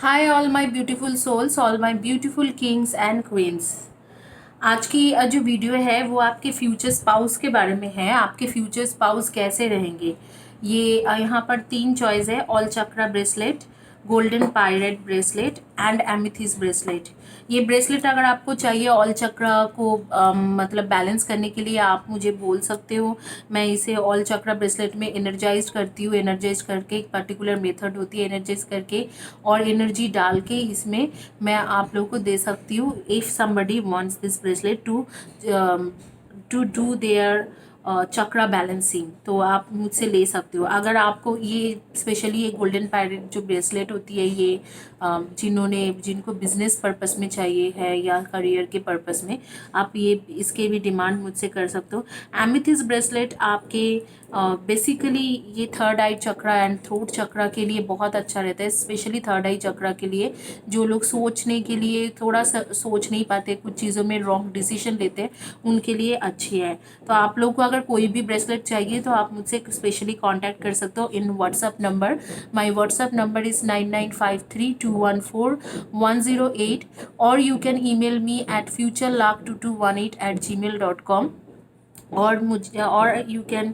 Hi all my beautiful souls, all my beautiful kings and queens. आज की जो video है वो आपके फ्यूचर स्पाउस के बारे में है। आपके फ्यूचर स्पाउस कैसे रहेंगे ये यहाँ पर तीन चॉइस है: all chakra bracelet, golden pyrite bracelet and amethyst bracelet. ये ब्रेसलेट अगर आपको चाहिए ऑल चक्रा को मतलब बैलेंस करने के लिए, आप मुझे बोल सकते हो। मैं इसे ऑल चक्रा ब्रेसलेट में एनर्जाइज करती हूँ। एनर्जाइज करके एक पर्टिकुलर मेथड होती है एनर्जाइज करके और एनर्जी डाल के इसमें मैं आप लोगों को दे सकती हूँ। If somebody wants this bracelet to do their chakra balancing, तो आप मुझसे ले सकते हो। अगर आपको ये स्पेशली ये गोल्डन पैरेट जो ब्रेसलेट होती है ये जिनको बिजनेस पर्पस में चाहिए है या करियर के पर्पस में, आप ये इसके भी डिमांड मुझसे कर सकते हो। एमिथिस ब्रेसलेट आपके बेसिकली ये third eye chakra and throat chakra के लिए बहुत अच्छा रहता है, स्पेशली थर्ड आई चक्रा के लिए। जो लोग सोचने के लिए थोड़ा सा सोच नहीं पाते, कुछ चीज़ों में रॉन्ग डिसीजन लेते हैं, उनके लिए अच्छी है। तो आप लोग को अगर कोई भी ब्रेसलेट चाहिए तो आप मुझसे स्पेशली कांटेक्ट कर सकते हो इन WhatsApp number. My WhatsApp number is 9953214108 और you can email me at futurelak2218@gmail.com। और मुझे और you can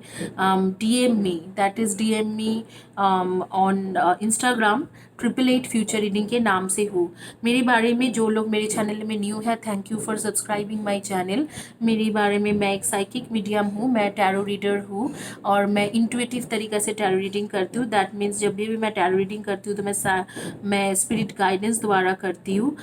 DM me, that is DM me on Instagram. 888 future reading के नाम से हूँ। मेरे बारे में जो लोग मेरे चैनल में न्यू है, thank you for subscribing my channel. मेरे बारे में मैं एक साइकिक मीडियम हूँ, मैं टैरो रीडर हूँ और मैं इंट्यूटिव तरीक़े से टैरो रीडिंग करती हूँ। दैट मीन्स जब भी मैं टैरो रीडिंग करती हूँ तो मैं स्पिरिट गाइडेंस द्वारा करती हूँ।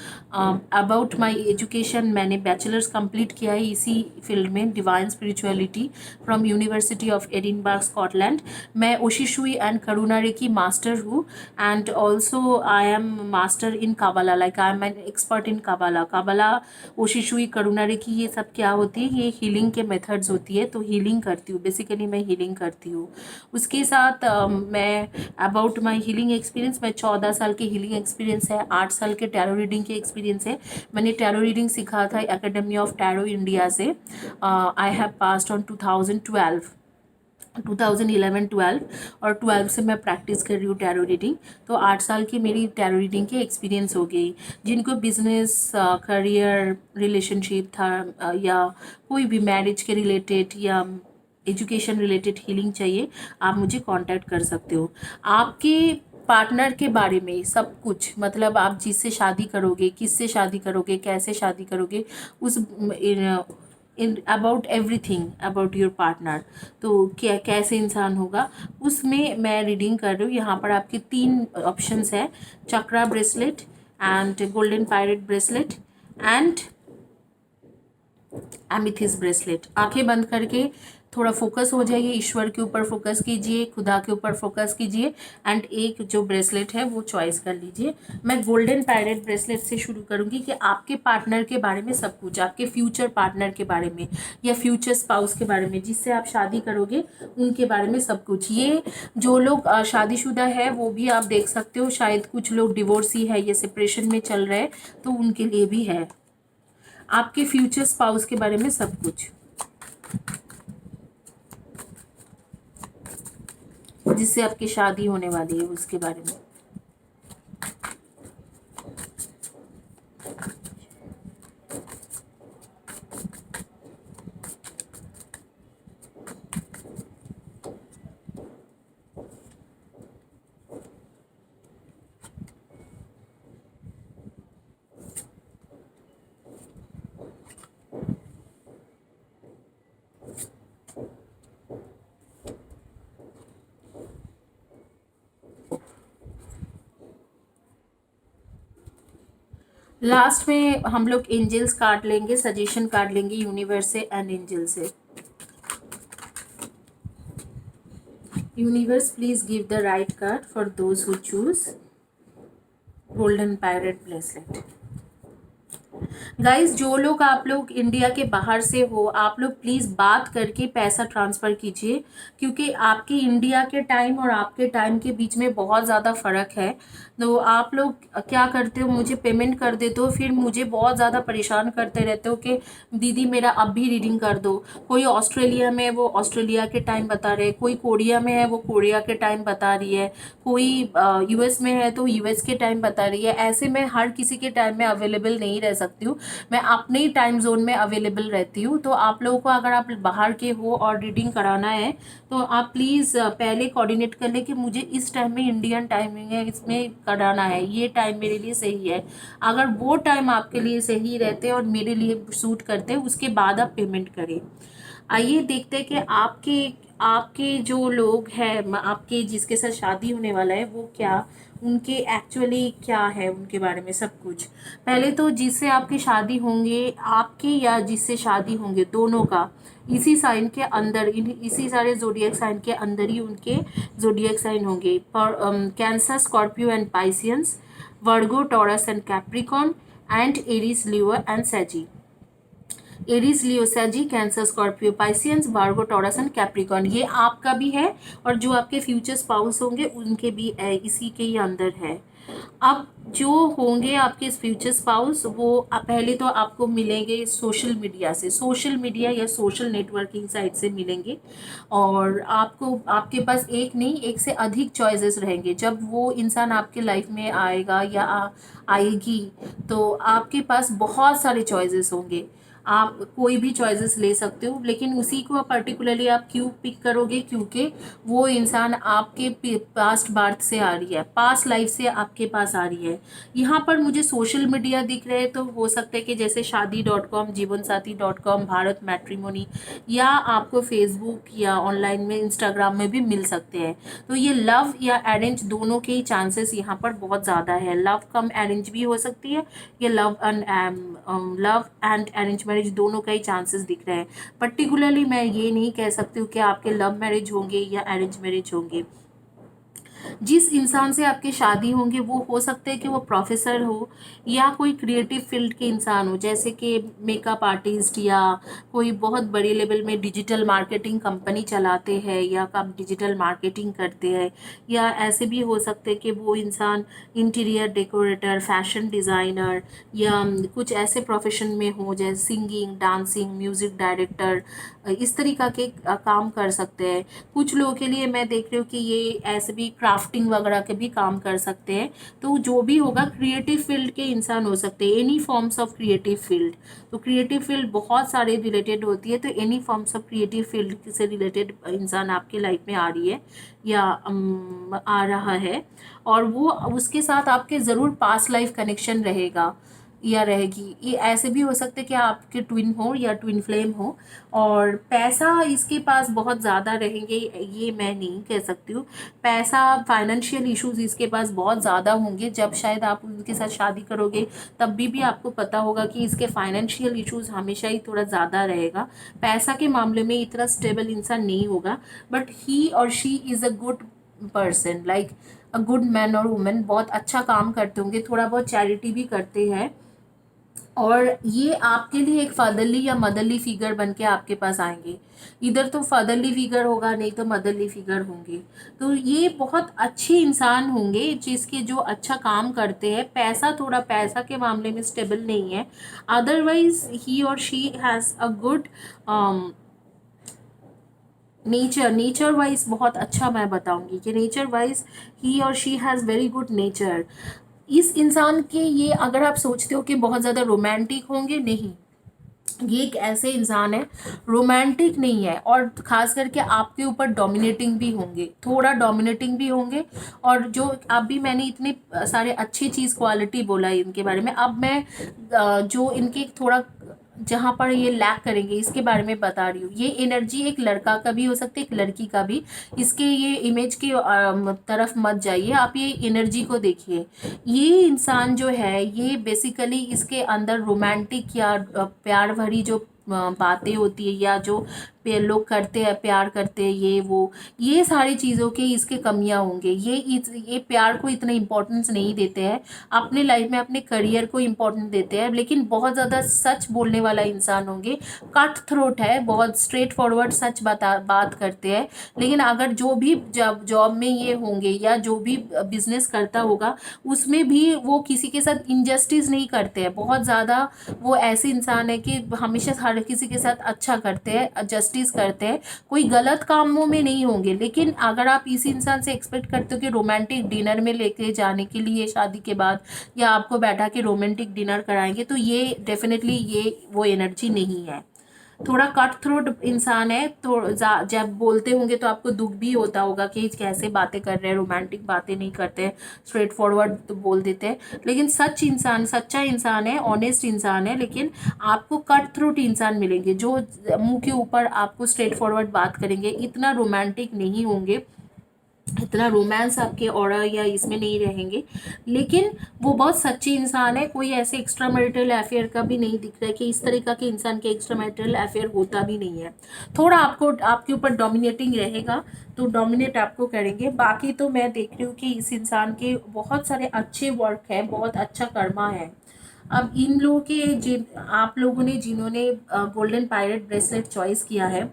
अबाउट माय एजुकेशन, मैंने बैचलर्स कंप्लीट किया है इसी फील्ड में, divine spirituality, from University of Edinburgh Scotland. मैं ओशिशुई एंड करुणा रेकी मास्टर हूँ and also I am master in Kabbalah, like I am an expert in Kabbalah. Kabbalah, ओशिशुई, Karuna reiki, ये सब क्या होती है? ये हीलिंग के मेथड्स होती है। तो हीलिंग करती हूँ, बेसिकली मैं हीलिंग करती हूँ। उसके साथ मैं अबाउट माई हीलिंग एक्सपीरियंस, मैं 14 साल की हीलिंग एक्सपीरियंस है, 8 साल के टैरो रीडिंग के एक्सपीरियंस है। मैंने टैरो रीडिंग सीखा था एकेडमी ऑफ टैरो इंडिया से। आई हैव पास्ड ऑन 2011-12 और 12 से मैं प्रैक्टिस कर रही हूँ टैरो रीडिंग। तो 8 साल की मेरी टैरो रीडिंग की एक्सपीरियंस हो गई। जिनको बिजनेस, करियर, रिलेशनशिप था या कोई भी मैरिज के रिलेटेड या एजुकेशन रिलेटेड हीलिंग चाहिए, आप मुझे कांटेक्ट कर सकते हो। आपके पार्टनर के बारे में सब कुछ, मतलब आप जिससे शादी करोगे, किससे शादी करोगे, कैसे शादी करोगे, उस in about everything about your partner, तो क्या कैसे इंसान होगा, उसमें मैं रीडिंग कर रही हूँ। यहाँ पर आपके 3 ऑप्शंस है: chakra bracelet and golden pyrite bracelet and amethyst bracelet. आंखें बंद करके थोड़ा फोकस हो जाइए, ईश्वर के ऊपर फोकस कीजिए, खुदा के ऊपर फोकस कीजिए एंड एक जो ब्रेसलेट है वो चॉइस कर लीजिए। मैं गोल्डन पैरेट ब्रेसलेट से शुरू करूंगी कि आपके पार्टनर के बारे में सब कुछ, आपके फ्यूचर पार्टनर के बारे में या फ्यूचर स्पाउस के बारे में, जिससे आप शादी करोगे उनके बारे में सब कुछ। ये जो लोग शादीशुदा है वो भी आप देख सकते हो, शायद कुछ लोग डिवोर्सी है या सेपरेशन में चल रहे हैं, तो उनके लिए भी है। आपके फ्यूचर स्पाउस के बारे में सब कुछ, जिससे आपकी शादी होने वाली है, उसके बारे में। लास्ट में हम लोग एंजल्स कार्ड लेंगे, सजेशन कार्ड लेंगे यूनिवर्स से एंड एंजल से। Universe, please give the right card for those who choose golden pyrite bracelet. Guys, जो लोग आप लोग इंडिया के बाहर से हो, आप लोग प्लीज़ बात करके पैसा ट्रांसफ़र कीजिए, क्योंकि आपकी इंडिया के टाइम और आपके टाइम के बीच में बहुत ज़्यादा फ़र्क है। तो आप लोग क्या करते हो, मुझे पेमेंट कर देते हो, फिर मुझे बहुत ज़्यादा परेशान करते रहते हो कि दीदी मेरा अब भी रीडिंग कर दो। कोई ऑस्ट्रेलिया में है, वो ऑस्ट्रेलिया के टाइम बता रहे हैं, कोई कोरिया में है, वो कोरिया के टाइम बता रही है, कोई यूएस में है तो यूएस के टाइम बता रही है। ऐसे मैं हर किसी के टाइम में अवेलेबल नहीं रह सकती हूँ, मैं अपने ही टाइम जोन में अवेलेबल रहती हूँ। तो आप लोगों को अगर आप बाहर के हो और रीडिंग कराना है तो आप प्लीज़ पहले कोऑर्डिनेट कर लें कि मुझे इस टाइम में इंडियन टाइमिंग है, इसमें कराना है, ये टाइम मेरे लिए सही है। अगर वो टाइम आपके लिए सही रहते हैं और मेरे लिए सूट करते हैं, उसके बाद आप पेमेंट करें। आइए देखते हैं कि आपके आपके जो लोग हैं, आपके जिसके साथ शादी होने वाला है, वो क्या, उनके एक्चुअली क्या है, उनके बारे में सब कुछ। पहले तो जिससे आपकी शादी होंगे, आपके या जिससे शादी होंगे, दोनों का इसी साइन के अंदर, इसी सारे जोडियक साइन के अंदर ही उनके जोडियक साइन होंगे। पर Cancer, Scorpio and Pisceans, Virgo, Taurus and Capricorn, and Aries, Leo and सैजी। एरीज, लियो, सैजी, Cancer, Scorpio, Pisceans, Virgo, Taurus and Capricorn, ये आपका भी है और जो आपके फ्यूचर स्पाउस होंगे उनके भी इसी के ही अंदर है। अब जो होंगे आपके फ्यूचर स्पाउस, वो पहले तो आपको मिलेंगे सोशल मीडिया से, सोशल मीडिया या सोशल नेटवर्किंग साइट से मिलेंगे। और आपको, आपके पास एक नहीं, एक से अधिक चॉइसेस रहेंगे। जब वो इंसान आपके लाइफ में आएगा या आएगी, तो आपके पास बहुत सारे चॉइसेस होंगे। आप कोई भी चॉइसेस ले सकते हो, लेकिन उसी को पर्टिकुलरली आप क्यों पिक करोगे, क्योंकि वो इंसान आपके पास्ट बर्थ से आ रही है, पास्ट लाइफ से आपके पास आ रही है। यहाँ पर मुझे सोशल मीडिया दिख रहे हैं, तो हो सकता है कि जैसे शादी.com, जीवनसाथी.com, भारत मैट्रिमोनी, या आपको फेसबुक या ऑनलाइन में इंस्टाग्राम में भी मिल सकते हैं। तो ये लव या अरेंज दोनों के ही चांसेस यहाँ पर बहुत ज़्यादा है। लव कम अरेंज भी हो सकती है, ये लव एंड अरेंज मैरिज दोनों का ही चांसेस दिख रहे हैं। पर्टिकुलरली मैं ये नहीं कह सकती हूँ कि आपके लव मैरिज होंगे या अरेंज मैरिज होंगे। जिस इंसान से आपकी शादी होंगे वो हो सकता है कि वो प्रोफेसर हो या कोई क्रिएटिव फील्ड के इंसान हो, जैसे कि मेकअप आर्टिस्ट, या कोई बहुत बड़े लेवल में डिजिटल मार्केटिंग कंपनी चलाते हैं या कब डिजिटल मार्केटिंग करते हैं। या ऐसे भी हो सकते हैं कि वो इंसान इंटीरियर डेकोरेटर, फैशन डिज़ाइनर, या कुछ ऐसे प्रोफेशन में हो जैसे सिंगिंग, डांसिंग, म्यूज़िक डायरेक्टर, इस तरीक़ा के काम कर सकते हैं। कुछ लोगों के लिए मैं देख रही हूँ कि ये ऐसे भी क्राफ्टिंग वगैरह के भी काम कर सकते हैं। तो जो भी होगा, क्रिएटिव फील्ड के इंसान हो सकते हैं, any forms of creative field. तो क्रिएटिव फील्ड बहुत सारे रिलेटेड होती है, तो any forms of creative field से रिलेटेड इंसान आपके लाइफ में आ रही है या आ रहा है। और वो उसके साथ आपके ज़रूर पास्ट लाइफ कनेक्शन रहेगा या रहेगी। ये ऐसे भी हो सकते हैं कि आपके ट्विन हो या ट्विन फ्लेम हो। और पैसा इसके पास बहुत ज़्यादा रहेंगे, ये मैं नहीं कह सकती हूँ। पैसा, फाइनेंशियल इश्यूज इसके पास बहुत ज़्यादा होंगे। जब शायद आप उनके साथ शादी करोगे तब भी आपको पता होगा कि इसके फाइनेंशियल इश्यूज हमेशा ही थोड़ा ज़्यादा रहेगा। पैसा के मामले में इतना स्टेबल इंसान नहीं होगा, बट ही और she is a good person, like a good man और वुमेन, बहुत अच्छा काम करते होंगे, थोड़ा बहुत चैरिटी भी करते हैं। और ये आपके लिए एक फादरली या मदरली फिगर बन के आपके पास आएंगे। इधर तो फादरली फिगर होगा, नहीं तो मदरली फिगर होंगे। तो ये बहुत अच्छे इंसान होंगे जिसके जो अच्छा काम करते हैं। पैसा, थोड़ा पैसा के मामले में स्टेबल नहीं है, अदरवाइज ही और she has a good nature wise बहुत अच्छा। मैं बताऊंगी कि नेचर वाइज ही और she has very good nature. इस इंसान के, ये अगर आप सोचते हो कि बहुत ज़्यादा रोमांटिक होंगे, नहीं, ये एक ऐसे इंसान है, रोमांटिक नहीं है, और खास करके आपके ऊपर डोमिनेटिंग भी होंगे, थोड़ा डोमिनेटिंग भी होंगे। और जो अभी मैंने इतने सारे अच्छी चीज़ क्वालिटी बोला है इनके बारे में, अब मैं जो इनके थोड़ा जहाँ पर ये लैक करेंगे इसके बारे में बता रही हूँ। ये एनर्जी एक लड़का का भी हो सकती है, एक लड़की का भी। इसके ये इमेज की तरफ मत जाइए, आप ये एनर्जी को देखिए। ये इंसान जो है, ये बेसिकली इसके अंदर रोमांटिक या प्यार भरी जो बातें होती है, या जो लोग करते हैं, प्यार करते हैं, ये सारी चीज़ों के इसके कमियां होंगे। ये प्यार को इतना इम्पोर्टेंस नहीं देते हैं, अपने लाइफ में अपने करियर को इम्पोर्टेंस देते हैं, लेकिन बहुत ज़्यादा सच बोलने वाला इंसान होंगे। कट थ्रोट है, बहुत स्ट्रेट फॉरवर्ड सच बात करते हैं। लेकिन अगर जो भी जॉब में ये होंगे या जो भी बिजनेस करता होगा उसमें भी वो किसी के साथ इनजस्टिस नहीं करते हैं। बहुत ज़्यादा वो ऐसे इंसान है कि हमेशा हर किसी के साथ अच्छा करते हैं, जस्टिस करते हैं, कोई गलत कामों में नहीं होंगे। लेकिन अगर आप इसी इंसान से एक्सपेक्ट करते हो कि रोमांटिक डिनर में लेके जाने के लिए शादी के बाद या आपको बैठा के रोमांटिक डिनर कराएंगे, तो ये डेफिनेटली ये वो एनर्जी नहीं है। थोड़ा कट थ्रोट इंसान है, तो जब बोलते होंगे तो आपको दुख भी होता होगा कि कैसे बातें कर रहे हैं, रोमांटिक बातें नहीं करते, स्ट्रेट फॉरवर्ड तो बोल देते हैं। लेकिन सच्चा इंसान है, ऑनेस्ट इंसान है। लेकिन आपको कट थ्रोट इंसान मिलेंगे जो मुंह के ऊपर आपको स्ट्रेट फॉरवर्ड बात करेंगे, इतना रोमांटिक नहीं होंगे, इतना रोमांस आपके ऑरा या इसमें नहीं रहेंगे। लेकिन वो बहुत सच्चे इंसान है, कोई ऐसे एक्स्ट्रा मैरिटल अफेयर का भी नहीं दिख रहा है कि इस तरीका के इंसान के एक्स्ट्रा मैरिटल अफेयर होता भी नहीं है। थोड़ा आपको आपके ऊपर डोमिनेटिंग रहेगा, तो डोमिनेट आपको करेंगे। बाकी तो मैं देख रही हूँ कि इस इंसान के बहुत सारे अच्छे वर्क है, बहुत अच्छा कर्मा है। अब इन लोगों के आप लोगों ने जिन्होंने गोल्डन पायरेट ब्रेसलेट चॉइस किया है,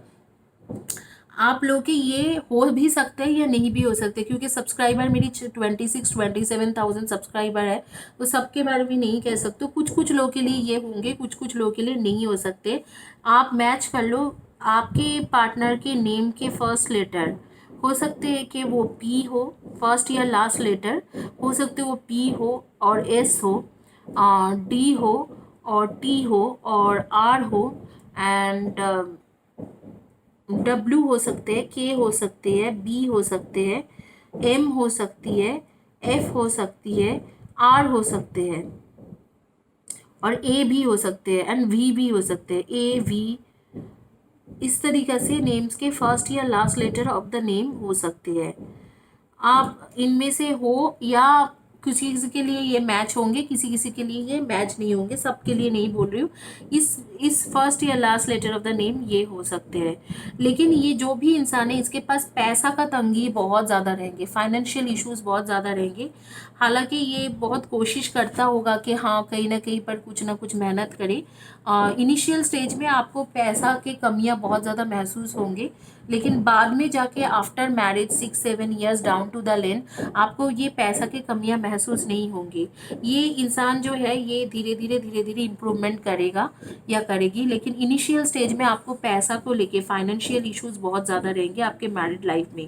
आप लोग के ये हो भी सकते हैं या नहीं भी हो सकते, क्योंकि सब्सक्राइबर मेरी 27,000 सब्सक्राइबर है, तो सबके बारे में नहीं कह सकते। कुछ कुछ लोगों के लिए ये होंगे, कुछ कुछ लोगों के लिए नहीं हो सकते। आप मैच कर लो। आपके पार्टनर के नेम के फर्स्ट लेटर हो सकते हैं कि वो पी हो, फर्स्ट या लास्ट लेटर हो सकते वो पी हो और एस हो, डी हो और टी हो और आर हो, एंड डब्ल्यू हो सकते हैं, के हो सकते हैं, बी हो सकते हैं, एम हो सकती है, एफ हो सकती है, आर हो सकते हैं और ए भी हो सकते हैं, एंड वी भी हो सकते हैं, ए वी। इस तरीके से नेम्स के फर्स्ट या last letter of the name हो सकते हैं। आप इनमें से हो, या किसी किसी के लिए ये मैच होंगे, किसी किसी के लिए ये मैच नहीं होंगे, सबके लिए नहीं बोल रही हूँ। इस फर्स्ट या last letter of the name ये हो सकते हैं। लेकिन ये जो भी इंसान है इसके पास पैसा का तंगी बहुत ज़्यादा रहेंगे, फाइनेंशियल इश्यूज बहुत ज़्यादा रहेंगे। हालांकि ये बहुत कोशिश करता होगा कि हाँ कहीं ना कहीं पर कुछ ना कुछ मेहनत करे। इनिशियल स्टेज में आपको पैसा की कमियां बहुत ज़्यादा महसूस होंगी, लेकिन बाद में जाके after marriage 6-7 years down to the line आपको ये पैसा की कमियां महसूस नहीं होंगी। ये इंसान जो है ये धीरे धीरे इम्प्रूवमेंट करेगा या करेगी। लेकिन इनिशियल स्टेज में आपको पैसा को लेके फाइनेंशियल इश्यूज बहुत ज़्यादा रहेंगे आपके मैरिड लाइफ में।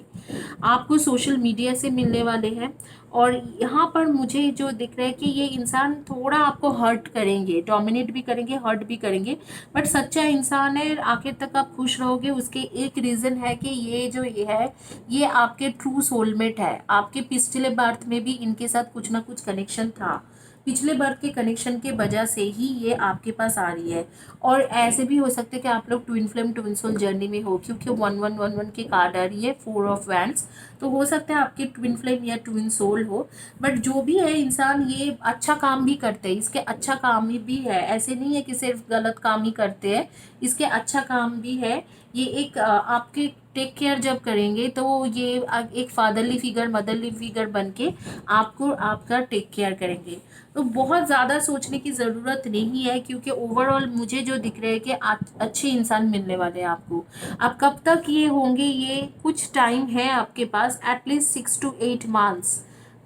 आपको सोशल मीडिया से मिलने वाले हैं, और यहाँ पर मुझे जो दिख रहा है कि ये इंसान थोड़ा आपको हर्ट करेंगे, डोमिनेट भी करेंगे, हर्ट भी करेंगे। बट सच्चा इंसान है, आखिर तक आप खुश रहोगे। उसके एक रीज़न है कि ये है, ये आपके ट्रू सोलमेट है। आपके पिछले बर्थ में भी इनके साथ कुछ ना कुछ कनेक्शन था, पिछले बर्थ के कनेक्शन के वजह से ही ये आपके पास आ रही है। और ऐसे भी हो सकते हैं कि आप लोग twin flame twin soul journey में हो, क्योंकि 1111 की कार्ड आ रही है, 4 ऑफ वैंड्स। तो हो सकता है आपकी ट्विन फ्लेम या ट्विन सोल हो। बट जो भी है इंसान ये अच्छा काम भी करते हैं, इसके अच्छा काम भी है, ऐसे नहीं है कि सिर्फ गलत काम ही करते हैं, इसके अच्छा काम भी है। ये एक आपके टेक केयर जब करेंगे तो ये एक फादरली फिगर, मदरली फिगर बन के आपको आपका टेक केयर करेंगे। तो बहुत ज़्यादा सोचने की ज़रूरत नहीं है, क्योंकि ओवरऑल मुझे जो दिख रहा है कि अच्छे इंसान मिलने वाले हैं आपको। अब कब तक ये होंगे, ये कुछ टाइम है आपके पास, एटलीस्ट 6 to 8 months।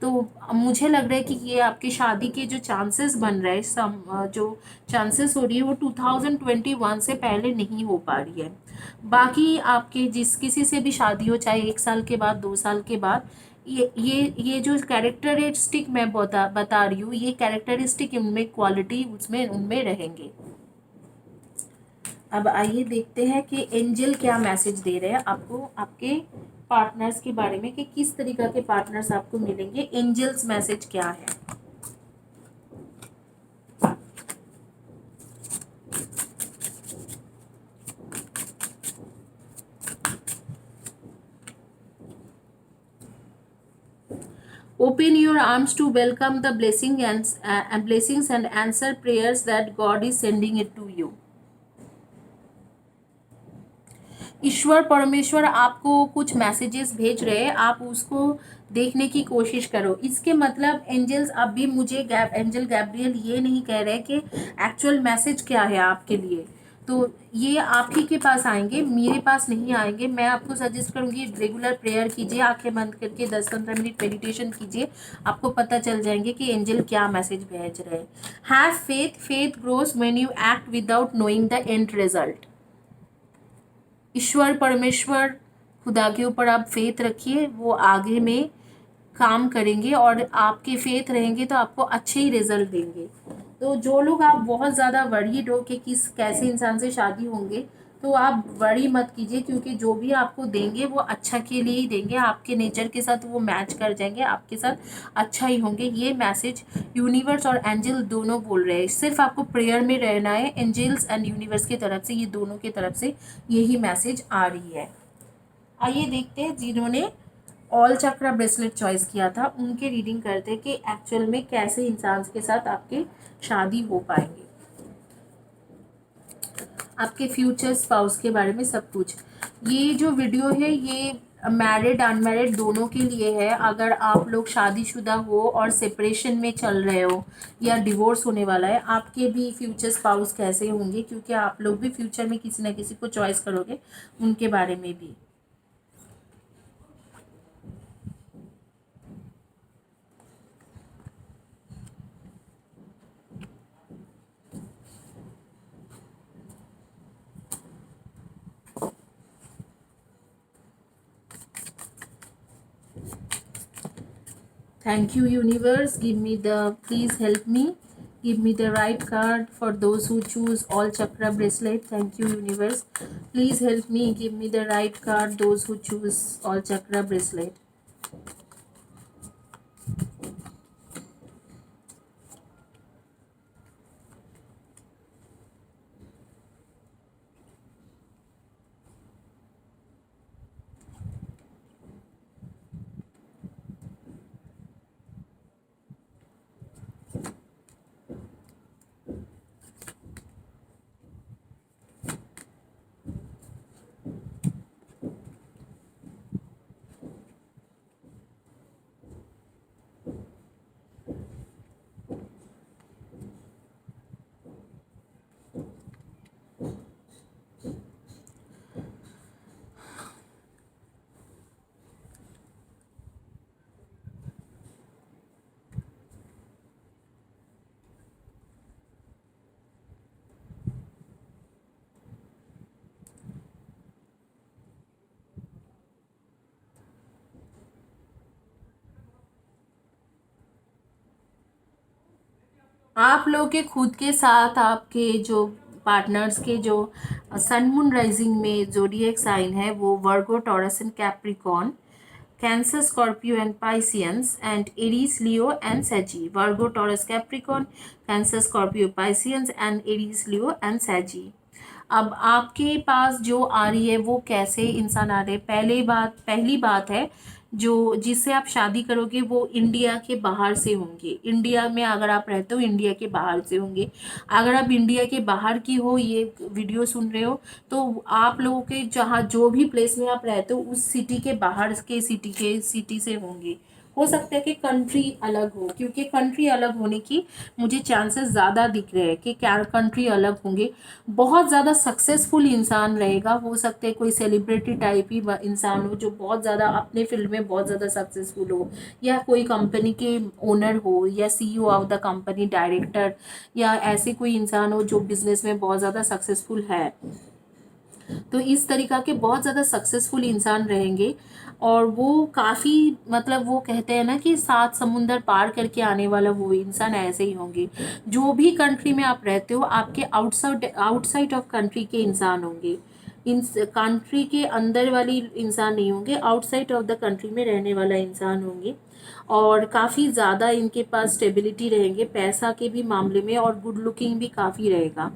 तो मुझे लग रहा है कि ये आपकी शादी के जो चांसेस बन रहे हैं, जो चांसेस हो रही है वो 2021 से पहले नहीं हो पा रही है। बाकी आपके जिस किसी से भी शादी हो, चाहे 1 साल के बाद, 2 साल के बाद, ये जो कैरेक्टरिस्टिक मैं बता रही हूँ, ये कैरेक्टरिस्टिक उनमें, क्वालिटी उसमें उनमें रहेंगे। अब आइए देखते हैं कि एंजल क्या मैसेज दे रहे हैं आपको आपके पार्टनर्स के बारे में, कि किस तरीका के पार्टनर्स आपको मिलेंगे। एंजल्स मैसेज क्या है? Open your arms to welcome the blessings and answer prayers that God is sending it to you. ईश्वर परमेश्वर आपको कुछ मैसेजेस भेज रहे हैं, आप उसको देखने की कोशिश करो। इसके मतलब एंजल्स अभी मुझे एंजल गैब्रियल ये नहीं कह रहे कि एक्चुअल मैसेज क्या है आपके लिए, तो ये आप ही के पास आएंगे, मेरे पास नहीं आएंगे। मैं आपको सजेस्ट करूँगी रेगुलर प्रेयर कीजिए, आंखें बंद करके 10-15 मिनट मेडिटेशन कीजिए, आपको पता चल जाएंगे कि एंजल क्या मैसेज भेज रहे हैं। Have faith, faith grows when you act without knowing the end result. ईश्वर परमेश्वर खुदा के ऊपर आप फेथ रखिए, वो आगे में काम करेंगे और आपके फेथ रहेंगे तो आपको अच्छे ही रिजल्ट देंगे। तो जो लोग आप बहुत ज़्यादा वरीड हो कि किस कैसे इंसान से शादी होंगे, तो आप वरी मत कीजिए, क्योंकि जो भी आपको देंगे वो अच्छा के लिए ही देंगे, आपके नेचर के साथ वो मैच कर जाएंगे, आपके साथ अच्छा ही होंगे। ये मैसेज यूनिवर्स और एंजल दोनों बोल रहे हैं, सिर्फ आपको प्रेयर में रहना है। एंजल्स एंड यूनिवर्स की तरफ से, ये दोनों की तरफ से यही मैसेज आ रही है। आइए देखते हैं जिन्होंने ऑल चक्रा ब्रेसलेट चॉइस किया था उनके रीडिंग करते हैं कि एक्चुअल में कैसे इंसान के साथ आपके शादी हो पाएंगे, आपके फ्यूचर स्पाउस के बारे में सब कुछ। ये जो वीडियो है ये मैरिड अनमैरिड दोनों के लिए है। अगर आप लोग शादीशुदा हो और सेपरेशन में चल रहे हो या डिवोर्स होने वाला है, आपके भी फ्यूचर स्पाउस कैसे होंगे, क्योंकि आप लोग भी फ्यूचर में किसी ना किसी को चॉइस करोगे, उनके बारे में भी। Thank you, universe. Please help me. Give me the right card for those who choose all chakra bracelet. Thank you, universe. Please help me. Give me the right card, those who choose all chakra bracelet. आप लोग के खुद के साथ आपके जो partners के जो सन मून राइजिंग में जोडिएक साइन है वो Virgo, Taurus and Capricorn, Cancer, Scorpio and Pisceans and Aries, Leo and Sagi. Virgo, Taurus, Capricorn, Cancer, Scorpio, Pisces and Aries, Leo and Sagi. अब आपके पास जो आ रही है वो कैसे इंसान आ रहे हैं। पहली बात है, जो जिससे आप शादी करोगे वो इंडिया के बाहर से होंगे। इंडिया में अगर आप रहते हो, इंडिया के बाहर से होंगे। अगर आप इंडिया के बाहर की हो, ये वीडियो सुन रहे हो, तो आप लोगों के जहाँ जो भी प्लेस में आप रहते हो उस सिटी के बाहर के सिटी से होंगे। हो सकता है कि कंट्री अलग हो, क्योंकि कंट्री अलग होने की मुझे चांसेस ज़्यादा दिख रहे हैं कि क्या कंट्री अलग होंगे। बहुत ज़्यादा सक्सेसफुल इंसान रहेगा, हो सकता है कोई सेलिब्रिटी टाइप ही इंसान हो जो बहुत ज़्यादा अपने फील्ड में बहुत ज़्यादा सक्सेसफुल हो, या कोई कंपनी के ओनर हो, या CEO of the company, director, या ऐसे कोई इंसान हो जो बिजनेस में बहुत ज़्यादा सक्सेसफुल है। तो इस तरीका के बहुत ज़्यादा सक्सेसफुल इंसान रहेंगे। और वो काफ़ी, मतलब वो कहते हैं ना कि 7 समुंदर पार करके आने वाला वो इंसान ऐसे ही होंगे। जो भी कंट्री में आप रहते हो, आपके आउटसाइड ऑफ कंट्री के इंसान होंगे। इन कंट्री के अंदर वाली इंसान नहीं होंगे, आउटसाइड ऑफ द कंट्री में रहने वाला इंसान होंगे। और काफ़ी ज़्यादा इनके पास स्टेबिलिटी रहेंगे पैसा के भी मामले में, और गुड लुकिंग भी काफ़ी रहेगा।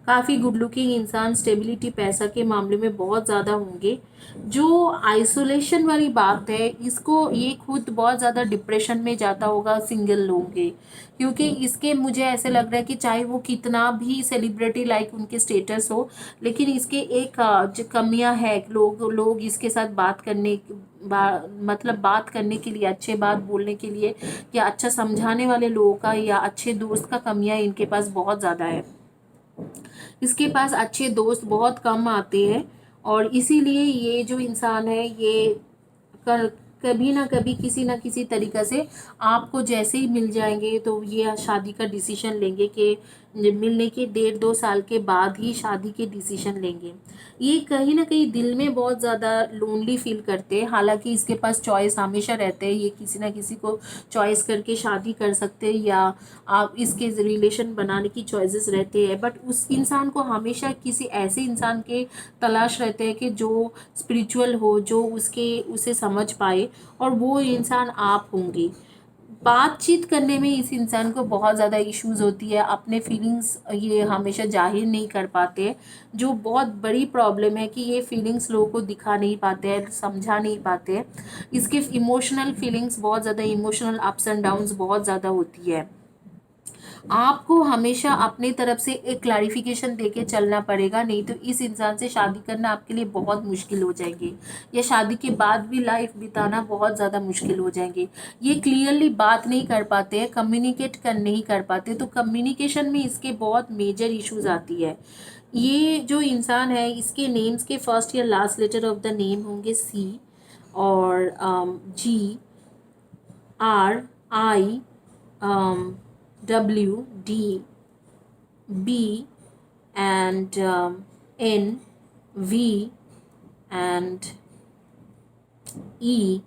काफ़ी गुड लुकिंग इंसान, स्टेबिलिटी पैसा के मामले में बहुत ज़्यादा होंगे। जो आइसोलेशन वाली बात है, इसको ये खुद बहुत ज़्यादा डिप्रेशन में जाता होगा सिंगल लोगों के, क्योंकि इसके मुझे ऐसे लग रहा है कि चाहे वो कितना भी सेलिब्रिटी लाइक उनके स्टेटस हो, लेकिन इसके एक जो कमियां है, लोग इसके साथ बात करने मतलब बात करने के लिए, अच्छे बात बोलने के लिए या अच्छा समझाने वाले लोगों का या अच्छे दोस्त का कमियां इनके पास बहुत ज़्यादा है। इसके पास अच्छे दोस्त बहुत कम आते हैं, और इसीलिए ये जो इंसान है ये कर कभी ना कभी किसी ना किसी तरीक़ा से आपको जैसे ही मिल जाएंगे तो ये शादी का डिसीजन लेंगे कि मिलने के 1.5-2 साल के बाद ही शादी के डिसीजन लेंगे। ये कहीं ना कहीं दिल में बहुत ज़्यादा लोनली फील करते हैं। हालांकि इसके पास चॉइस हमेशा रहते हैं, ये किसी ना किसी को चॉइस करके शादी कर सकते हैं या आप इसके रिलेशन बनाने की चॉइसेस रहते हैं, बट उस इंसान को हमेशा किसी ऐसे इंसान के तलाश रहते हैं कि जो स्पिरिचुअल हो, जो उसे समझ पाए, और वो इंसान आप होंगे। बातचीत करने में इस इंसान को बहुत ज़्यादा इश्यूज होती है, अपने फीलिंग्स ये हमेशा जाहिर नहीं कर पाते, जो बहुत बड़ी प्रॉब्लम है कि ये फीलिंग्स लोगों को दिखा नहीं पाते हैं, समझा नहीं पाते हैं। इसके इमोशनल फीलिंग्स बहुत ज़्यादा, इमोशनल अप्स एंड डाउन्स बहुत ज़्यादा होती है। आपको हमेशा अपनी तरफ से एक क्लैरिफिकेशन देके चलना पड़ेगा, नहीं तो इस इंसान से शादी करना आपके लिए बहुत मुश्किल हो जाएंगे, या शादी के बाद भी लाइफ बिताना बहुत ज़्यादा मुश्किल हो जाएंगे। ये क्लियरली बात नहीं कर पाते हैं, कम्युनिकेट कर नहीं कर पाते, तो कम्युनिकेशन में इसके बहुत मेजर इश्यूज आती है। ये जो इंसान है, इसके नेम्स के फर्स्ट या last letter of the name होंगे सी और GRI, WDB and NV and EUAJ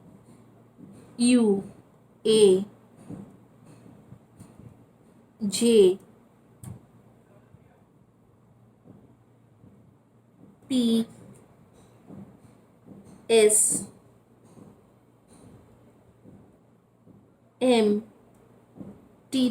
PSMT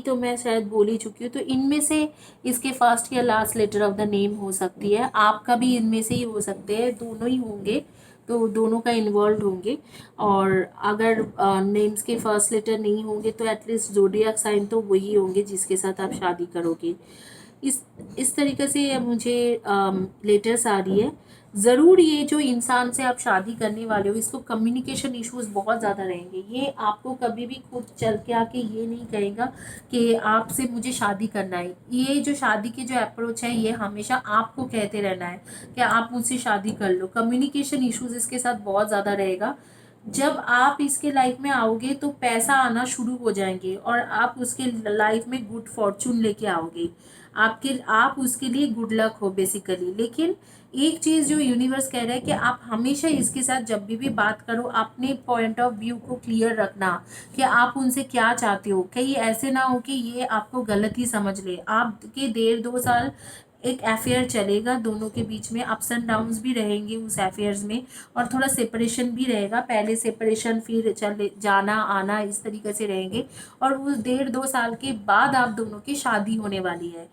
तो मैं शायद बोल ही चुकी हूँ। तो इनमें से इसके फर्स्ट या last letter of the name हो सकती है, आपका भी इनमें से ही हो सकते हैं, दोनों ही होंगे, तो दोनों का इन्वॉल्व होंगे। और अगर नेम्स के फर्स्ट लेटर नहीं होंगे तो एटलीस्ट ज़ोडिएक साइन तो वही होंगे जिसके साथ आप शादी करोगे। इस तरीके से मुझे लेटर्स आ रही है। ज़रूर ये जो इंसान से आप शादी करने वाले हो, इसको कम्युनिकेशन इश्यूज बहुत ज़्यादा रहेंगे। ये आपको कभी भी खुद चल के आके ये नहीं कहेगा कि आपसे मुझे शादी करना है। ये जो शादी के जो अप्रोच है, ये हमेशा आपको कहते रहना है कि आप मुझसे शादी कर लो। कम्युनिकेशन इश्यूज इसके साथ बहुत ज़्यादा रहेगा। जब आप इसके लाइफ में आओगे तो पैसा आना शुरू हो जाएंगे, और आप उसके लाइफ में गुड फॉर्चून लेके आओगे। आप उसके लिए गुड लक हो बेसिकली। लेकिन एक चीज़ जो यूनिवर्स कह रहा है कि आप हमेशा इसके साथ जब भी बात करो, अपने पॉइंट ऑफ व्यू को क्लियर रखना कि आप उनसे क्या चाहते हो। कहीं ऐसे ना हो कि ये आपको गलत ही समझ ले। आपके 1.5-2 साल एक अफेयर चलेगा, दोनों के बीच में अप्स एंड डाउन्स भी रहेंगे उस अफेयर्स में, और थोड़ा सेपरेशन भी रहेगा। पहले सेपरेशन, फिर चले जाना आना, इस तरीके से रहेंगे। और उस 1.5-2 साल के बाद आप दोनों की शादी होने वाली है।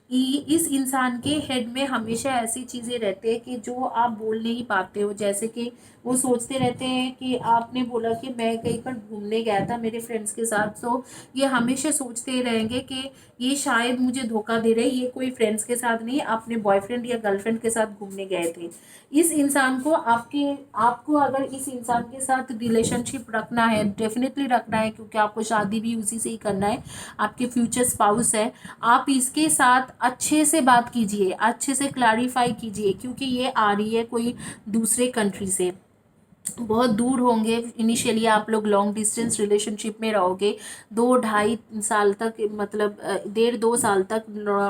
इस इंसान के हेड में हमेशा ऐसी चीज़ें रहती है कि जो आप बोल नहीं पाते हो। जैसे कि वो सोचते रहते हैं कि आपने बोला कि मैं कहीं पर घूमने गया था मेरे फ्रेंड्स के साथ, तो ये हमेशा सोचते रहेंगे कि ये शायद मुझे धोखा दे रहे, ये कोई फ्रेंड्स के साथ नहीं, अपने बॉयफ्रेंड या गर्लफ्रेंड के साथ घूमने गए थे। इस इंसान को आपको अगर इस इंसान के साथ रिलेशनशिप रखना है, डेफिनेटली रखना है, क्योंकि आपको शादी भी उसी से ही करना है, आपके फ्यूचर स्पाउस है। आप इसके साथ अच्छे से बात कीजिए, अच्छे से क्लैरिफाई कीजिए, क्योंकि ये आ रही है कोई दूसरे कंट्री से, बहुत दूर होंगे। इनिशियली आप लोग लॉन्ग डिस्टेंस रिलेशनशिप में रहोगे, 2-2.5 साल तक, मतलब 1.5-2 साल तक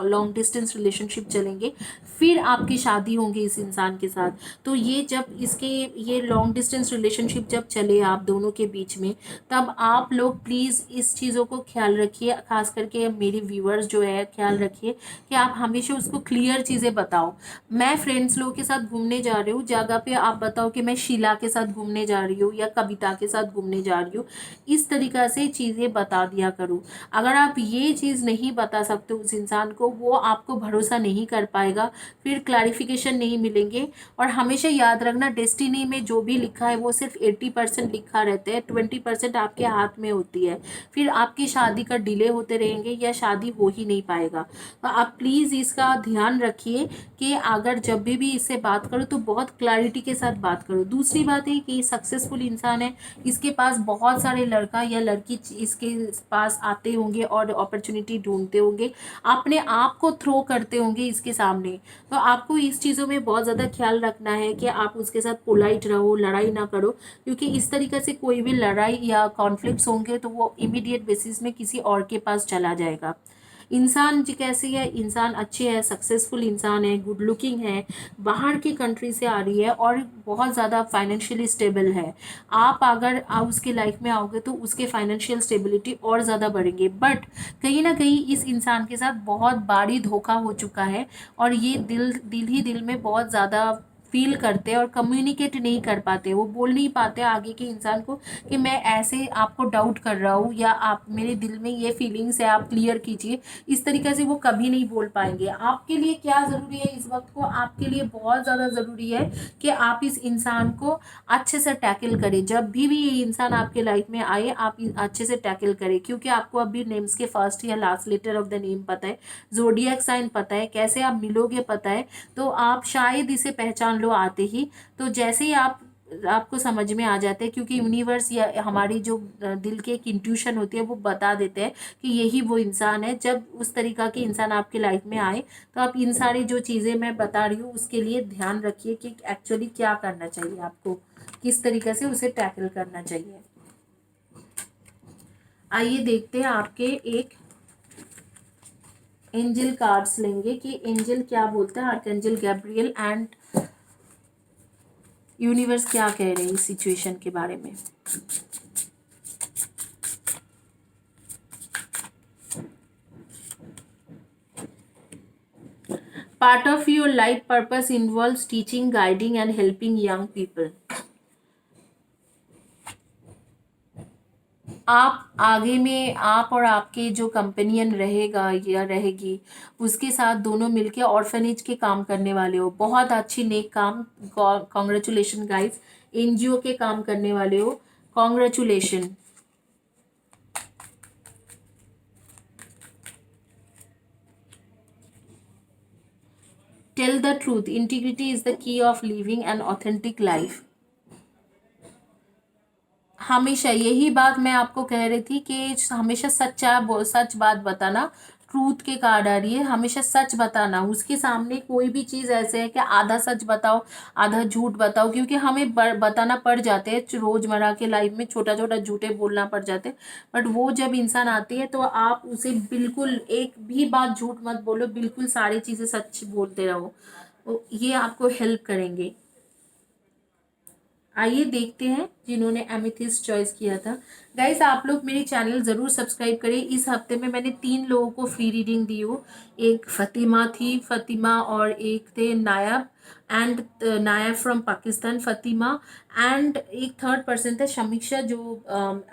लॉन्ग डिस्टेंस रिलेशनशिप चलेंगे, फिर आपकी शादी होंगी इस इंसान के साथ। तो ये लॉन्ग डिस्टेंस रिलेशनशिप जब चले आप दोनों के बीच में, तब आप लोग प्लीज़ इस चीज़ों को ख्याल रखिए, खास करके मेरे व्यूअर्स जो है ख्याल रखिए कि आप हमेशा उसको क्लियर चीज़ें बताओ। मैं फ्रेंड्स लोग के साथ घूमने जा रही हूँ, जगह पे आप बताओ कि मैं शीला के साथ साथ घूमने जा रही हो या कविता के साथ घूमने जा रही हो, इस तरीक़ा से चीज़ें बता दिया करो। अगर आप ये चीज़ नहीं बता सकते उस इंसान को, वो आपको भरोसा नहीं कर पाएगा, फिर क्लैरिफिकेशन नहीं मिलेंगे। और हमेशा याद रखना, डेस्टिनी में जो भी लिखा है वो सिर्फ 80% लिखा रहता है, 20% आपके हाथ में होती है। फिर आपकी शादी का डिले होते रहेंगे या शादी हो ही नहीं पाएगा। तो आप प्लीज़ इसका ध्यान रखिए कि अगर जब भी इससे बात करो तो बहुत क्लैरिटी के साथ बात करो। दूसरी बात है कि सक्सेसफुल इंसान है, इसके पास बहुत सारे लड़का या लड़की इसके पास आते होंगे और अपॉर्चुनिटी ढूंढते होंगे, अपने आप को थ्रो करते होंगे इसके सामने। तो आपको इस चीज़ों में बहुत ज़्यादा ख्याल रखना है कि आप उसके साथ पोलाइट रहो, लड़ाई ना करो, क्योंकि इस तरीके से कोई भी लड़ाई या कॉन्फ्लिक्ट्स होंगे तो वो इमीडिएट बेसिस में किसी और के पास चला जाएगा। इंसान जी कैसी है, इंसान अच्छे है, सक्सेसफुल इंसान है, गुड लुकिंग है, बाहर की कंट्री से आ रही है और बहुत ज़्यादा फाइनेंशियली स्टेबल है। आप अगर उसके लाइफ में आओगे तो उसके फाइनेंशियल स्टेबिलिटी और ज़्यादा बढ़ेंगे। बट कहीं ना कहीं इस इंसान के साथ बहुत भारी धोखा हो चुका है और ये दिल दिल ही दिल में बहुत ज़्यादा फील करते हैं और कम्युनिकेट नहीं कर पाते, वो बोल नहीं पाते आगे के इंसान को कि मैं ऐसे आपको डाउट कर रहा हूँ या आप मेरे दिल में ये फीलिंग्स है, आप क्लियर कीजिए। इस तरीके से वो कभी नहीं बोल पाएंगे। आपके लिए क्या ज़रूरी है इस वक्त को, आपके लिए बहुत ज़्यादा ज़रूरी है कि आप इस इंसान को अच्छे से टैकल करें। जब भी ये इंसान आपके लाइफ में आए आप अच्छे से टैकल करें, क्योंकि आपको अभी नेम्स के फर्स्ट या last letter of the name पता है, जोडियक साइन पता है, कैसे आप मिलोगे पता है, तो आप शायद इसे पहचान लो आते ही। तो जैसे ही आपको समझ में आ जाते हैं, क्योंकि यूनिवर्स या हमारी जो दिल की एक इंट्यूशन होती है वो बता देते हैं कि यही वो इंसान है। जब उस तरीका के इंसान आपकी लाइफ में आए तो आप इन सारी जो चीज़ें मैं बता रही हूँ उसके लिए ध्यान रखिए कि एक्चुअली क्या करना चाहिए, आपको किस तरीके से उसे टैकल करना चाहिए। आइए देखते हैं आपके एक एंजल कार्ड्स लेंगे कि एंजल क्या बोलता है, आर्कएंजल गैब्रियल एंड यूनिवर्स क्या कह रहे हैं इस सिचुएशन के बारे में। Part of your life purpose involves teaching, guiding and helping young people. आप आगे में आप और आपके जो कंपेनियन रहेगा या रहेगी उसके साथ दोनों मिलके ऑर्फनेज के काम करने वाले हो। बहुत अच्छी नेक काम, कॉन्ग्रेचुलेशन गाइस। एनजीओ के काम करने वाले हो, congratulation. Tell the truth, integrity is the key of living an authentic life. हमेशा यही बात मैं आपको कह रही थी कि हमेशा सच बात बताना। ट्रूथ के कार्ड आ रही है, हमेशा सच बताना। उसके सामने कोई भी चीज़ ऐसे है कि आधा सच बताओ आधा झूठ बताओ, क्योंकि हमें बताना पड़ जाते हैं रोज़मर्रा के लाइफ में, छोटा छोटा झूठे बोलना पड़ जाते हैं। बट वो जब इंसान आती है तो आप उसे बिल्कुल एक भी बात झूठ मत बोलो, बिल्कुल सारी चीज़ें सच बोलते रहो, तो ये आपको हेल्प करेंगे। आइए देखते हैं जिन्होंने एमेथिस्ट चॉइस किया था। गाइस आप लोग मेरे चैनल ज़रूर सब्सक्राइब करें। इस हफ्ते में मैंने 3 लोगों को फ्री रीडिंग दी हो। एक फ़तिमा थी, फ़तिमा, और एक थे नायब एंड नायब फ्रॉम पाकिस्तान, फ़तिमा, एंड एक थर्ड पर्सन था समीक्षा जो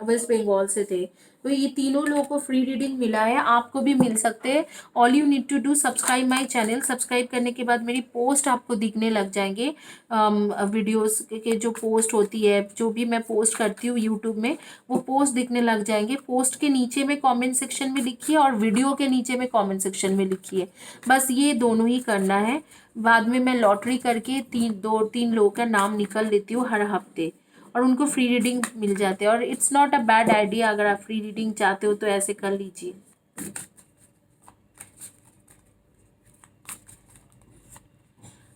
वेस्ट बंगाल से थे। तो ये तीनों लोगों को फ्री रीडिंग मिला है, आपको भी मिल सकते हैं। All you need to do subscribe my channel. Subscribe करने के बाद मेरी पोस्ट आपको दिखने लग जाएंगे। वीडियोस के जो पोस्ट होती है, जो भी मैं पोस्ट करती हूँ यूट्यूब में, वो पोस्ट दिखने लग जाएंगे। पोस्ट के नीचे में कमेंट सेक्शन में लिखिए और वीडियो के नीचे में कमेंट सेक्शन में लिखिए, बस ये दोनों ही करना है। बाद में मैं लॉटरी करके 2-3 लोगों का नाम निकल लेती हूँ हर हफ्ते, और उनको फ्री रीडिंग मिल जाते हैं। और it's not a bad idea, अगर आप फ्री रीडिंग चाहते हो तो ऐसे कर लीजिए।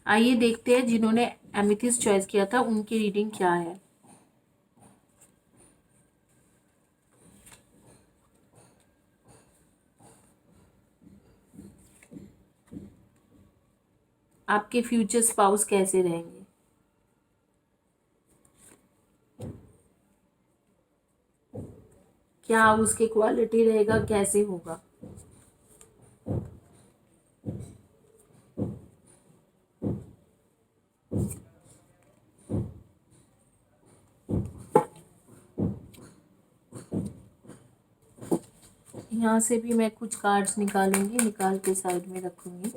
आइए देखते हैं जिन्होंने एमेथिस्ट चॉइस किया था उनकी रीडिंग क्या है। आपके फ्यूचर स्पाउस कैसे रहेंगे, क्या उसके क्वालिटी रहेगा, कैसे होगा। यहाँ से भी मैं कुछ कार्ड्स निकालूंगी, निकाल के साइड में रखूंगी।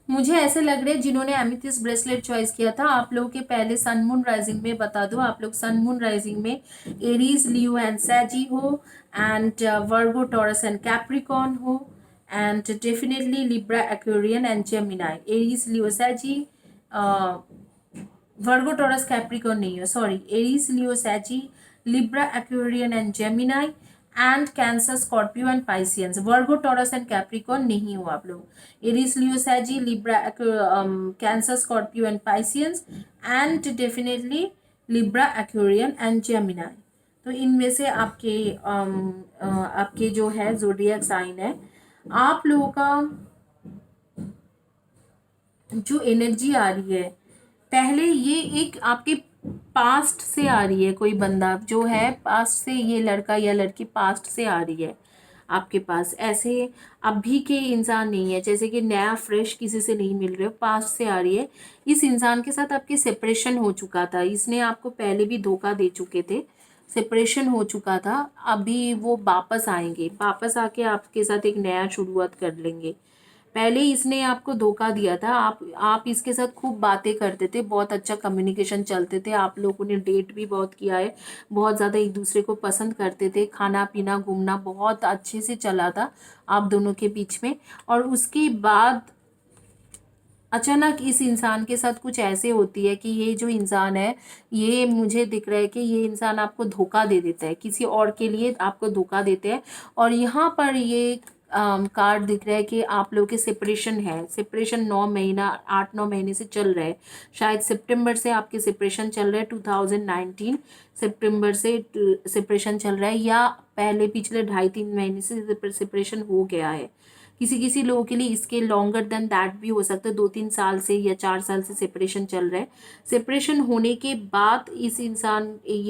मुझे ऐसे लग रहे हैं जिन्होंने एमिथिस्ट ब्रेसलेट चॉइस किया था, आप लोगों के पहले सन मून राइजिंग में बता दो, आप लोग सन मून राइजिंग में एरीज, लियो एंड सैजी हो, and Virgo, Taurus and Capricorn हो, and definitely Libra, Aquarian and Gemini. Aries, Leo, सैजी, वर्गो, टॉरस, कैप्रिकॉर्न नहीं हो, सॉरी, एरीज, लियो, सैजी, Libra, Aquarian and Gemini, and Cancer, Scorpio and Pisceans. Virgo, Taurus and Capricorn नहीं हो आप लोग। Aries, Leo, सैजी, Libra, Cancer, Scorpio and Pisceans, and definitely Libra, Aquarian and Gemini. तो इनमें से आपके जो है ज़ोडिएक साइन है, आप लोगों का जो एनर्जी आ रही है, पहले ये एक आपके पास्ट से आ रही है, कोई बंदा जो है पास्ट से, ये लड़का या लड़की पास्ट से आ रही है आपके पास। ऐसे अभी के इंसान नहीं है, जैसे कि नया फ्रेश किसी से नहीं मिल रहे हो, पास्ट से आ रही है। इस इंसान के साथ आपके सेपरेशन हो चुका था, इसने आपको पहले भी धोखा दे चुके थे, सेपरेशन हो चुका था, अभी वो वापस आएंगे, वापस आके आपके साथ एक नया शुरुआत कर लेंगे। पहले इसने आपको धोखा दिया था, आप इसके साथ खूब बातें करते थे, बहुत अच्छा कम्युनिकेशन चलते थे, आप लोगों ने डेट भी बहुत किया है, बहुत ज़्यादा एक दूसरे को पसंद करते थे, खाना पीना घूमना बहुत अच्छे से चला था आप दोनों के बीच में। और उसके बाद अचानक इस इंसान के साथ कुछ ऐसे होती है कि ये जो इंसान है, ये मुझे दिख रहा है कि ये इंसान आपको धोखा दे देता है, किसी और के लिए आपको धोखा देते हैं। और यहाँ पर ये कार्ड दिख रहा है कि आप लोगों के सेपरेशन है, सेपरेशन 9 महीना, 8-9 महीने से चल रहा है, शायद सितंबर से आपके सेपरेशन चल रहा है, 2019 सितंबर से सेपरेशन चल रहा है, या पहले पिछले 2.5-3 महीने से सेपरेशन हो गया है। किसी किसी लोगों के लिए इसके लॉन्गर देन दैट भी हो सकता है, 2-3 साल से या 4 साल से सेपरेशन चल रहा है। सेपरेशन होने के बाद ये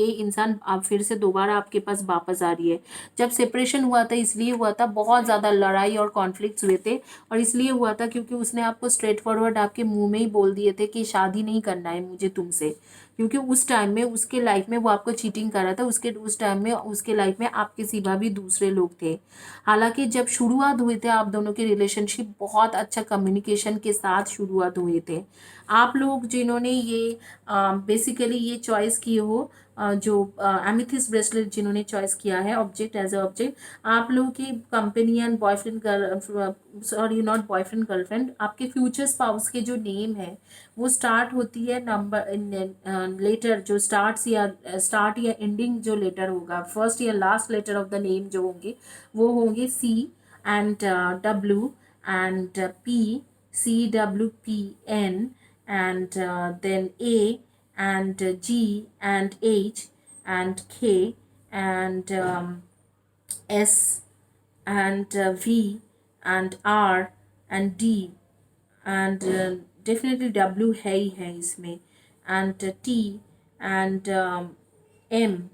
इंसान आप फिर से दोबारा आपके पास वापस आ रही है। जब सेपरेशन हुआ था इसलिए हुआ था, बहुत ज़्यादा लड़ाई और कॉन्फ्लिक्ट्स हुए थे, और इसलिए हुआ था क्योंकि उसने आपको स्ट्रेट फॉरवर्ड आपके मुंह में ही बोल दिए थे कि शादी नहीं करना है मुझे तुमसे, क्योंकि उस टाइम में उसके लाइफ में वो आपको चीटिंग कर रहा था, उस टाइम में उसके लाइफ में आपके सिवा भी दूसरे लोग थे। हालांकि जब शुरुआत हुए थे आप दोनों के रिलेशनशिप, बहुत अच्छा कम्युनिकेशन के साथ शुरुआत हुए थे। आप लोग जिन्होंने ये बेसिकली ये चॉइस किए हो, जो एमिथिस्ट ब्रेसलेट जिन्होंने चॉइस किया है ऑब्जेक्ट, एज अ ऑब्जेक्ट, आप लोगों की companion, boyfriend, sorry not boyfriend girlfriend, आपके फ्यूचर स्पाउस के जो नेम है वो स्टार्ट होती है नंबर लेटर, जो स्टार्ट या एंडिंग जो लेटर होगा, फर्स्ट या last letter of the name जो होंगे वो होंगे C and W and P, CWPN, and then A and G and H and K and S and V and R and D and definitely W है ही है इसमें, and T and M।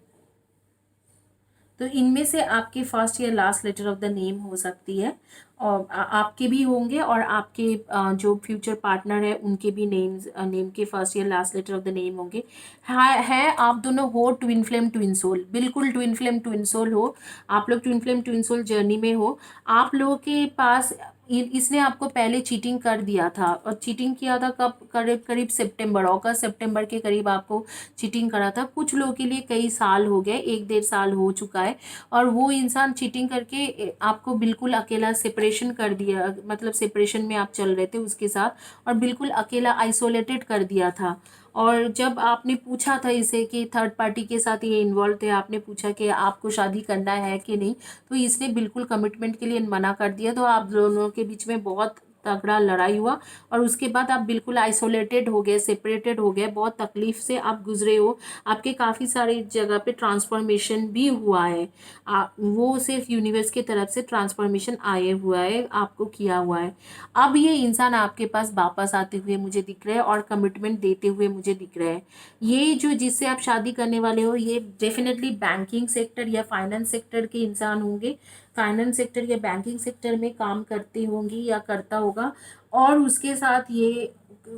तो इनमें से आपके फर्स्ट या last letter of the name हो सकती है, और आपके भी होंगे, और आपके जो फ्यूचर पार्टनर है उनके भी नेम के फर्स्ट या last letter of the name होंगे। है आप दोनों हो ट्विन फ्लेम ट्विन सोल, बिल्कुल ट्विन फ्लेम ट्विन सोल हो, आप लोग twin flame twin soul journey में हो। आप लोगों के पास इसने आपको पहले चीटिंग कर दिया था, और चीटिंग किया था कब, करीब करीब सितंबर, अगस्त सितंबर के करीब आपको चीटिंग करा था। कुछ लोगों के लिए कई साल हो गए, 1-1.5 साल हो चुका है, और वो इंसान चीटिंग करके आपको बिल्कुल अकेला सेपरेशन कर दिया, मतलब सेपरेशन में आप चल रहे थे उसके साथ, और बिल्कुल अकेला आइसोलेटेड कर दिया था। और जब आपने पूछा था इसे कि थर्ड पार्टी के साथ ये इन्वॉल्व थे, आपने पूछा कि आपको शादी करना है कि नहीं, तो इसने बिल्कुल कमिटमेंट के लिए मना कर दिया। तो आप दोनों के बीच में बहुत तगड़ा लड़ाई हुआ, और उसके बाद आप बिल्कुल आइसोलेटेड हो गए, सेपरेटेड हो गए, बहुत तकलीफ से आप गुजरे हो, आपके काफ़ी सारी जगह पे ट्रांसफॉर्मेशन भी हुआ है, वो सिर्फ यूनिवर्स की तरफ से ट्रांसफॉर्मेशन आए हुआ है, आपको किया हुआ है। अब ये इंसान आपके पास वापस आते हुए मुझे दिख रहा है, और कमिटमेंट देते हुए मुझे दिख रहा है। ये जो जिससे आप शादी करने वाले हो, ये डेफिनेटली बैंकिंग सेक्टर या फाइनेंस सेक्टर के इंसान होंगे, फाइनेंस सेक्टर या बैंकिंग सेक्टर में काम करते होंगे या करता होगा, और उसके साथ ये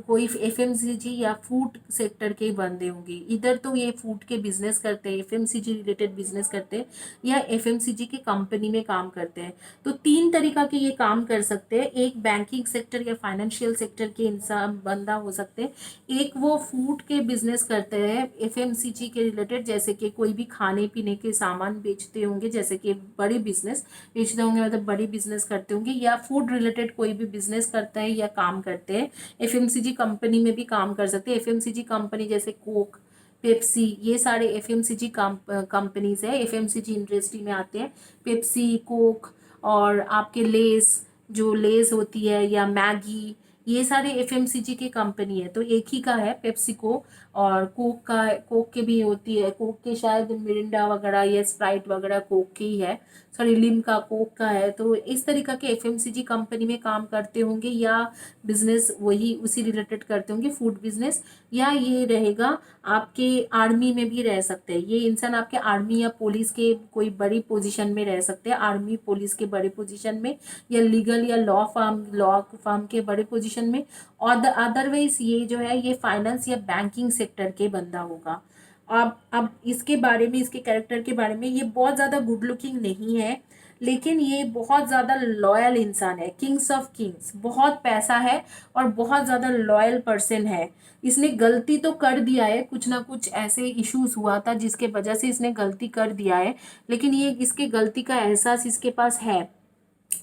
कोई एफएमसीजी या फूड सेक्टर के बंदे होंगे। इधर तो ये फूड के बिजनेस करते हैं, एफएमसीजी रिलेटेड बिजनेस करते हैं या एफएमसीजी के कंपनी में काम करते हैं। तो तीन तरीका के ये काम कर सकते हैं। एक बैंकिंग सेक्टर या फाइनेंशियल सेक्टर के इंसान बंदा हो सकते हैं, एक वो फूड के बिजनेस करते हैं एफएमसीजी के रिलेटेड, जैसे कि कोई भी खाने पीने के सामान बेचते होंगे, जैसे कि बड़ी बिजनेस बेचते होंगे, मतलब बड़ी बिजनेस करते होंगे, या फूड रिलेटेड कोई भी बिजनेस करता है या काम करते हैं। एफएमसीजी कंपनी में भी काम कर सकते हैं। एफएमसीजी कंपनी जैसे कोक, पेप्सी, ये सारे एफएमसीजी कंपनीज है, एफएमसीजी इंडस्ट्री में आते हैं। पेप्सी, कोक और आपके लेस, जो लेस होती है, या मैगी, ये सारे एफएमसीजी के कंपनी है। तो एक ही का है पेप्सिको, और कोक का, कोक के भी होती है, कोक के शायद मिरिंडा वगैरह या स्प्राइट वगैरह कोक की ही है, सॉरी लिम्का कोक का है। तो इस तरीका के एफएमसीजी कंपनी में काम करते होंगे या बिजनेस वही उसी रिलेटेड करते होंगे, फूड बिजनेस। या ये रहेगा आपके आर्मी में भी रह सकते हैं ये इंसान, आपके आर्मी या पुलिस के कोई बड़ी पोजीशन में रह सकते हैं, आर्मी पुलिस के बड़े पोजीशन में, या लीगल या लॉ फर्म के बड़े पोजीशन में। और अदरवाइज ये जो है ये फाइनेंस या बैंकिंग सेक्टर के बंदा होगा। अब इसके बारे में, इसके कैरेक्टर के बारे में, ये बहुत ज़्यादा गुड लुकिंग नहीं है, लेकिन ये बहुत ज़्यादा लॉयल इंसान है, किंग्स ऑफ किंग्स, बहुत पैसा है और बहुत ज़्यादा लॉयल पर्सन है। इसने गलती तो कर दिया है, कुछ ना कुछ ऐसे इश्यूज हुआ था जिसके वजह से इसने गलती कर दिया है, लेकिन ये इसके गलती का एहसास इसके पास है,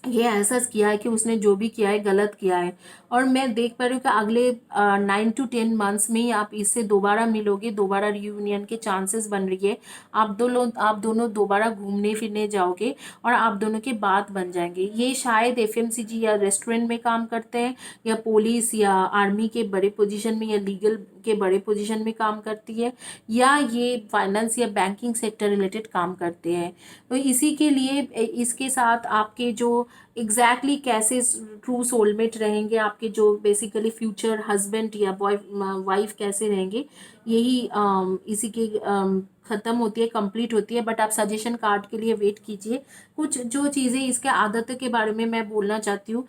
ये एहसास किया है कि उसने जो भी किया है गलत किया है। और मैं देख पा रही हूँ कि अगले 9 to 10 मंथ्स में ही आप इससे दोबारा मिलोगे, दोबारा रियूनियन के चांसेस बन रही है। आप दोनों दोबारा घूमने फिरने जाओगे और आप दोनों के बात बन जाएंगे। ये शायद एफएमसीजी या रेस्टोरेंट में काम करते हैं, या पुलिस या आर्मी के बड़े पोजीशन में, या लीगल के बड़े पोजीशन में काम करती है, या ये फाइनेंस या बैंकिंग सेक्टर रिलेटेड काम करते हैं। तो इसी के लिए इसके साथ आपके जो एग्जैक्टली कैसे ट्रू सोलमेट रहेंगे, आपके जो बेसिकली फ्यूचर हस्बैंड या बॉय वाइफ कैसे रहेंगे, यही इसी की ख़त्म होती है, कंप्लीट होती है। बट आप सजेशन कार्ड के लिए वेट कीजिए। कुछ जो चीज़ें इसके आदत के बारे में मैं बोलना चाहती हूँ,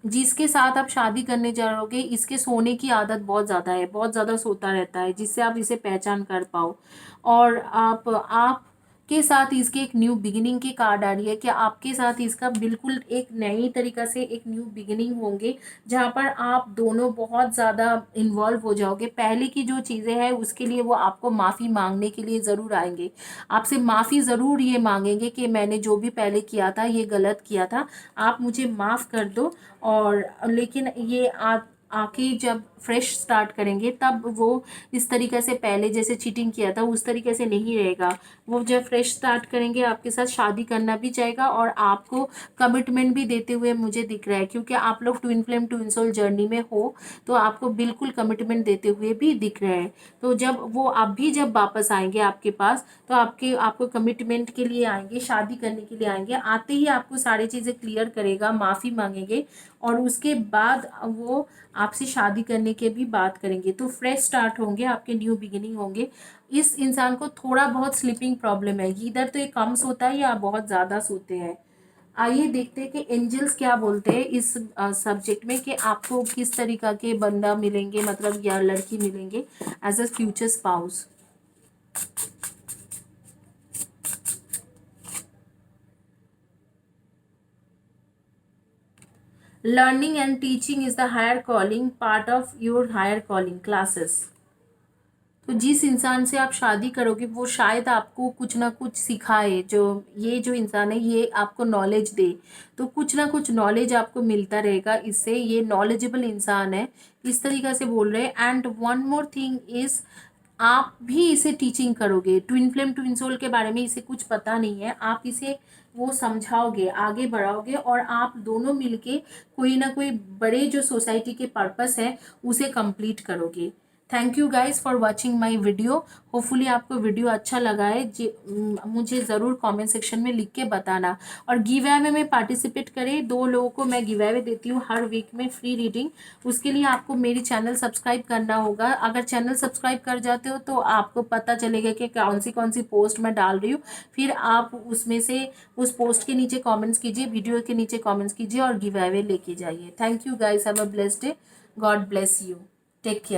जिसके साथ आप शादी करने जा रहे होगे, इसके सोने की आदत बहुत ज़्यादा है, बहुत ज़्यादा सोता रहता है, जिससे आप इसे पहचान कर पाओ। और आप के साथ इसके एक न्यू बिगिनिंग की कार्ड आ रही है, कि आपके साथ इसका बिल्कुल एक नई तरीका से एक न्यू बिगिनिंग होंगे, जहाँ पर आप दोनों बहुत ज़्यादा इन्वॉल्व हो जाओगे। पहले की जो चीज़ें हैं उसके लिए वो आपको माफ़ी मांगने के लिए ज़रूर आएंगे, आपसे माफ़ी ज़रूर ये मांगेंगे कि मैंने जो भी पहले किया था ये गलत किया था, आप मुझे माफ़ कर दो। और लेकिन ये आके जब फ्रेश स्टार्ट करेंगे तब वो इस तरीके से पहले जैसे चीटिंग किया था उस तरीके से नहीं रहेगा। वो जब फ्रेश स्टार्ट करेंगे आपके साथ शादी करना भी चाहेगा, और आपको कमिटमेंट भी देते हुए मुझे दिख रहा है, क्योंकि आप लोग twin flame twin soul journey में हो, तो आपको बिल्कुल कमिटमेंट देते हुए भी दिख रहे हैं। तो जब वो आप भी जब वापस आएंगे आपके पास, तो आपको कमिटमेंट के लिए आएंगे, शादी करने के लिए आएंगे। आते ही आपको सारी चीज़ें क्लियर करेगा, माफ़ी मांगेंगे, और उसके बाद वो आपसे शादी करने के भी बात करेंगे। तो फ्रेश स्टार्ट होंगे, आपके न्यू बिगिनिंग होंगे। इस इंसान को थोड़ा बहुत स्लीपिंग प्रॉब्लम है, इधर तो ये कम सोता है या बहुत ज़्यादा सोते हैं। आइए देखते हैं कि एंजल्स क्या बोलते हैं इस सब्जेक्ट में, कि आपको किस तरीका के बंदा मिलेंगे, मतलब या लड़की मिलेंगे as a future spouse. Learning and teaching is the higher calling, part of your higher calling classes. तो जिस इंसान से आप शादी करोगे वो शायद आपको कुछ ना कुछ सिखाए, जो इंसान है ये आपको नॉलेज दे, तो कुछ ना कुछ नॉलेज आपको मिलता रहेगा इससे। ये नॉलेजेबल इंसान है, इस तरीक़े से बोल रहे हैं। And one more thing is, आप भी इसे टीचिंग करोगे। ट्विन फ्लेम ट्विन सोल के बारे में इसे कुछ पता नहीं है, आप इसे वो समझाओगे, आगे बढ़ाओगे, और आप दोनों मिलके कोई ना कोई बड़े जो सोसाइटी के पर्पस है उसे कंप्लीट करोगे। Thank you guys for watching my video. Hopefully आपको वीडियो अच्छा लगा है। मुझे ज़रूर कमेंट सेक्शन में लिख के बताना। और गिव अवे में पार्टिसिपेट करें। 2 लोगों को मैं गिव अवे देती हूँ हर वीक में, फ्री रीडिंग। उसके लिए आपको मेरी चैनल सब्सक्राइब करना होगा। अगर चैनल सब्सक्राइब कर जाते हो तो आपको पता चलेगा कि कौन सी पोस्ट मैं डाल रही हूँ। फिर आप उसमें से उस पोस्ट के नीचे कॉमेंट्स कीजिए, वीडियो के नीचे कॉमेंट्स कीजिए और गिव अवे लेके जाइए। Thank you guys, have a blessed day. God bless you. Take care.